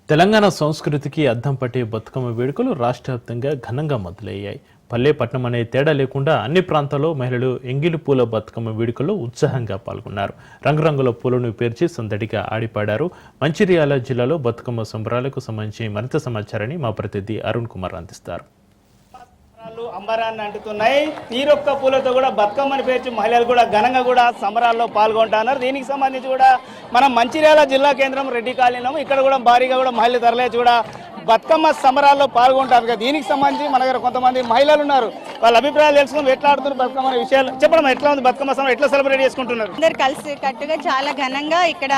తెలంగాణ సంస్కృతికి అద్దం పట్టే బతుకమ్మ వేడుకలు రాష్ట్ర వ్యాప్తంగా ఘనంగా మొదలయ్యాయి. పల్లె పట్టణం అనే తేడా లేకుండా అన్ని ప్రాంతాల్లో మహిళలు ఎంగిలి పూల బతుకమ్మ వేడుకల్లో ఉత్సాహంగా పాల్గొన్నారు. రంగురంగుల పూలను పేర్చి సందడిగా ఆడిపాడారు. మంచిర్యాల జిల్లాలో బతుకమ్మ సంబరాలకు సంబంధించి మరింత సమాచారాన్ని మా ప్రతినిధి అరుణ్ కుమార్ అందిస్తారు. అంబరాన్ని అంటున్నాయి. తీరొక్క పూలతో కూడా బతుకమ్మని పేర్చి మహిళలు కూడా ఘనంగా కూడా సంబరాల్లో పాల్గొంటున్నారు. దీనికి సంబంధించి కూడా మనం మంచిర్యాల జిల్లా కేంద్రం రెడ్డి కాలనీలో ఇక్కడ కూడా భారీగా కూడా మహిళలు తరలేచి కూడా బతుకమ్మ సంబరాల్లో పాల్గొంటారు. దీనికి సంబంధించి మన దగ్గర కొంతమంది మహిళలు ఉన్నారు. వాళ్ళ అభిప్రాయాలు తెలుసుకుని ఎట్లా ఆడుతున్నారు బతుకమ్మ విషయాలు చెప్పడం. ఎట్లా ఉంది బతుకమ్మ సంబరం, ఎట్లా సెలబ్రేట్ చేసుకుంటున్నారు? అందరు కలిసి కట్టుగా చాలా ఘనంగా ఇక్కడ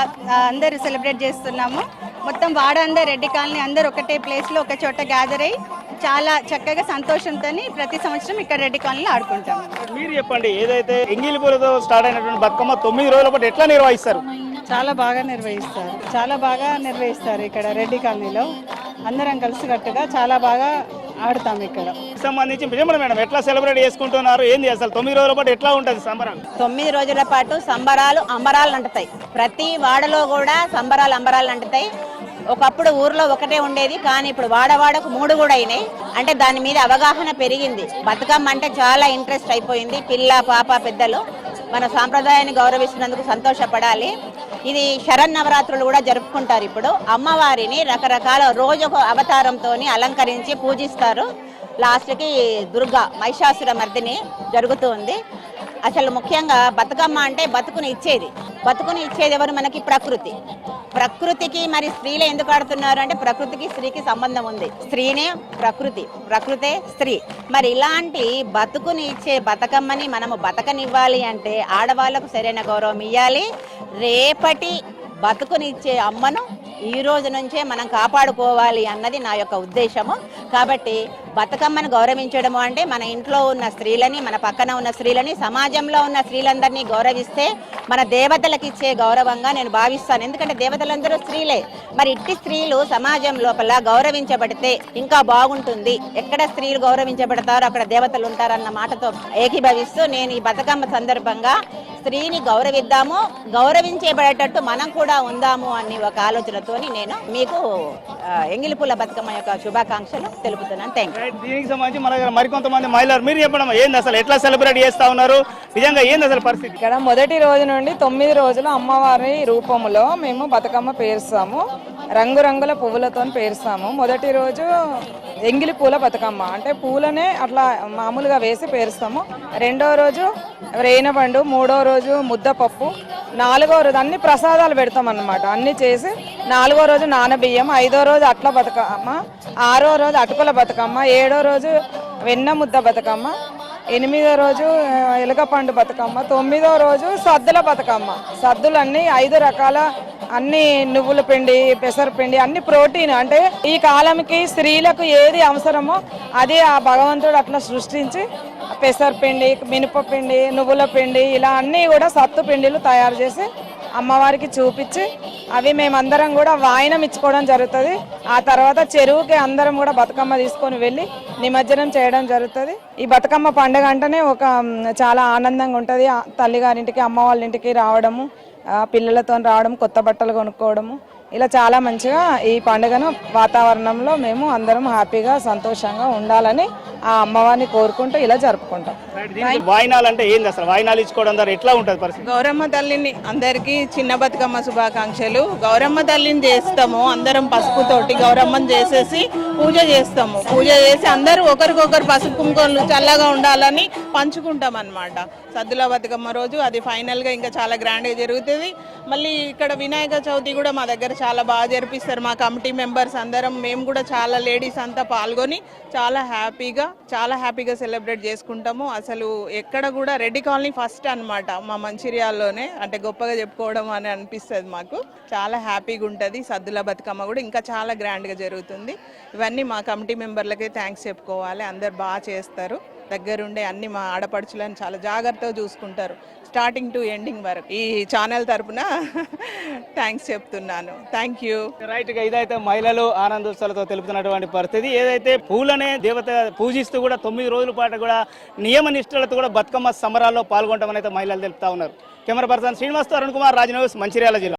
అందరు సెలబ్రేట్ చేస్తున్నాము. మొత్తం వాడ అందరు రెడ్డి కాలనీ అందరు ఒకటే ప్లేస్ లో ఒక చోట గ్యాదర్ అయ్యి చాలా చక్కగా సంతోషంతో ప్రతి సంవత్సరం ఇక్కడ రెడ్డి కాలనీలో ఆడుకుంటాం. మీరు చెప్పండి, ఏదైతే ఎంగిలి పూలతో స్టార్ట్ అయినటువంటి బతుకమ్మ 9 రోజుల పాటు ఎట్లా నిర్వహిస్తారు? చాలా బాగా నిర్వహిస్తారు ఇక్కడ రెడ్డి కాలనీలో అందరం కలిసి కట్టుగా చాలా బాగా ఆడతాం. ఇక్కడ సంబంధించి మేడం ఎట్లా సెలబ్రేట్ చేసుకుంటున్నారు, ఏంది అసలు 9 రోజుల పాటు ఎట్లా ఉంటుంది సంబరాలు? 9 రోజుల పాటు సంబరాలు అంబరాలు అంటుతాయి. ప్రతి వాడలో కూడా సంబరాలు అంబరాలు అంటుతాయి. ఒకప్పుడు ఊర్లో ఒకటే ఉండేది, కానీ ఇప్పుడు వాడవాడకు 3 కూడా అయినాయి. అంటే దాని మీద అవగాహన పెరిగింది. బతుకమ్మ అంటే చాలా ఇంట్రెస్ట్ అయిపోయింది. పిల్ల పాప పెద్దలు మన సాంప్రదాయాన్ని గౌరవిస్తున్నందుకు సంతోషపడాలి. ఇది శరన్నవరాత్రులు కూడా జరుపుకుంటారు. ఇప్పుడు అమ్మవారిని రకరకాల రోజొక అవతారంతో అలంకరించి పూజిస్తారు. లాస్ట్కి దుర్గా మహిషాసుర మర్దిని జరుగుతుంది. అసలు ముఖ్యంగా బతుకమ్మ అంటే బతుకుని ఇచ్చేది ఎవరు? మనకి ప్రకృతికి మరి స్త్రీలు ఎందుకు ఆడుతున్నారు అంటే ప్రకృతికి స్త్రీకి సంబంధం ఉంది. స్త్రీనే ప్రకృతే స్త్రీ. మరి ఇలాంటి బతుకుని ఇచ్చే బతుకమ్మని మనము బతకనివ్వాలి అంటే ఆడవాళ్లకు సరైన గౌరవం ఇవ్వాలి. రేపటి బతుకునిచ్చే అమ్మను ఈ రోజు నుంచే మనం కాపాడుకోవాలి అన్నది నా యొక్క ఉద్దేశము. కాబట్టి బతుకమ్మను గౌరవించడము అంటే మన ఇంట్లో ఉన్న స్త్రీలని, మన పక్కన ఉన్న స్త్రీలని, సమాజంలో ఉన్న స్త్రీలందరినీ గౌరవిస్తే మన దేవతలకు ఇచ్చే గౌరవంగా నేను భావిస్తాను. ఎందుకంటే దేవతలందరూ స్త్రీలే. మరి ఇట్టి స్త్రీలు సమాజం లోపల గౌరవించబడితే ఇంకా బాగుంటుంది. ఎక్కడ స్త్రీలు గౌరవించబడతారో అక్కడ దేవతలు ఉంటారన్న మాటతో ఏకీభవిస్తూ నేను ఈ బతుకమ్మ సందర్భంగా స్త్రీని గౌరవిద్దాము, గౌరవించబడేటట్టు మనం కూడా ఉందాము అని ఒక ఆలోచనతోని నేను మీకు ఎంగిలిపూల బతుకమ్మ యొక్క శుభాకాంక్షలు తెలుపుతున్నాను. Thank you. దీనికి సంబంధించి మన దగ్గర మరికొంతమంది మహిళలు, మీరు చెప్పడం ఏంది అసలు ఎట్లా సెలబ్రేట్ చేస్తా ఉన్నారు, నిజంగా ఏంది అసలు పరిస్థితి? ఇక్కడ మొదటి రోజు నుండి 9 రోజులు అమ్మవారి రూపంలో మేము బతుకమ్మ పేరుస్తాము. రంగురంగుల పువ్వులతో పేరుస్తాము. మొదటి రోజు ఎంగిలి పూల బతుకమ్మ అంటే పూలనే అట్లా మామూలుగా వేసి పేరుస్తాము. రెండో రోజు రేణబండు, మూడో రోజు ముద్దపప్పు, 4వ రోజు అన్ని ప్రసాదాలు పెడతాం అన్నమాట. అన్ని చేసి 4వ రోజు నానబియ్యం, 5వ రోజు అట్ల బతుకమ్మ, 6వ రోజు అటుకుల బతుకమ్మ, 7వ రోజు వెన్న ముద్ద బతుకమ్మ, 8వ రోజు ఎలుగపండు బతుకమ్మ, 9వ రోజు సద్దుల బతుకమ్మ. సద్దులన్నీ 5 రకాల అన్ని నువ్వుల పిండి, పెసరపిండి, అన్ని ప్రోటీన్. అంటే ఈ కాలంకి స్త్రీలకు ఏది అవసరమో అది ఆ భగవంతుడు అట్లా సృష్టించి పెసరపిండి, మినపపిండి, నువ్వుల పిండి ఇలా అన్నీ కూడా సత్తు పిండిలు తయారు చేసి అమ్మవారికి చూపించి అవి మేమందరం కూడా వాయినం ఇచ్చుకోవడం జరుగుతుంది. ఆ తర్వాత చెరువుకి అందరం కూడా బతుకమ్మ తీసుకొని వెళ్ళి నిమజ్జనం చేయడం జరుగుతుంది. ఈ బతుకమ్మ పండుగ అంటేనే ఒక చాలా ఆనందంగా ఉంటుంది. తల్లిగారింటికి అమ్మ వాళ్ళ ఇంటికి రావడము, పిల్లలతో రావడం, కొత్త బట్టలు కొనుక్కోవడము, ఇలా చాలా మంచిగా ఈ పండుగను వాతావరణంలో మేము అందరం హ్యాపీగా సంతోషంగా ఉండాలని ఆ అమ్మవారిని కోరుకుంటూ ఇలా జరుపుకుంటాం. వాయినాలు అంటే ఏంది అసలు? వాయినాలు ఇచ్చుకోవడం ద్వారా ఎట్లా ఉంటుంది పరిస్థితి? గౌరమ్మ తల్లిని అందరికీ చిన్న బతుకమ్మ శుభాకాంక్షలు. గౌరమ్మ తల్లిని చేస్తాము, అందరం పసుపుతోటి గౌరమ్మని చేసేసి పూజ చేస్తాము. పూజ చేసి అందరూ ఒకరికొకరు పసుపు కుంకుమలు చల్లగా ఉండాలని పంచుకుంటాం అన్నమాట. సద్దుల బతుకమ్మ రోజు అది ఫైనల్గా ఇంకా చాలా గ్రాండ్గా జరుగుతుంది. మళ్ళీ ఇక్కడ వినాయక చవితి కూడా మా దగ్గర చాలా బాగా జరిపిస్తారు. మా కమిటీ మెంబర్స్ అందరం, మేము కూడా చాలా లేడీస్ అంతా పాల్గొని చాలా హ్యాపీగా సెలబ్రేట్ చేసుకుంటాము. అసలు ఎక్కడ కూడా రెడ్డి కాలనీ ఫస్ట్ అన్నమాట మా మంచిర్యాలలోనే. అంటే గొప్పగా చెప్పుకోవడం అని అనిపిస్తుంది మాకు. చాలా హ్యాపీగా ఉంటుంది. సద్దుల బతుకమ్మ కూడా ఇంకా చాలా గ్రాండ్గా జరుగుతుంది. ఇవన్నీ మా కమిటీ మెంబర్లకే థ్యాంక్స్ చెప్పుకోవాలి. అందరు బాగా చేస్తారు. దగ్గరుండే అన్ని మా ఆడపడుచులను చాలా జాగ్రత్తగా చూసుకుంటారు స్టార్టింగ్ టు ఎండింగ్ వరకు. ఈ ఛానల్ తరపున థ్యాంక్స్ చెప్తున్నాను. Thank you. రైట్ గా ఇదైతే మహిళలు ఆనందోత్సవాలతో తెలుపుతున్నటువంటి పరిస్థితి. ఏదైతే పూలనే దేవత పూజిస్తూ కూడా 9 రోజుల పాటు కూడా నియమ నిష్ఠలతో కూడా బతుకమ్మ సంబరాల్లో పాల్గొంటామని అయితే మహిళలు తెలుపుతా ఉన్నారు. Camera person Srinivas, Arun Kumar, Raj news, Mancherial జిల్లా.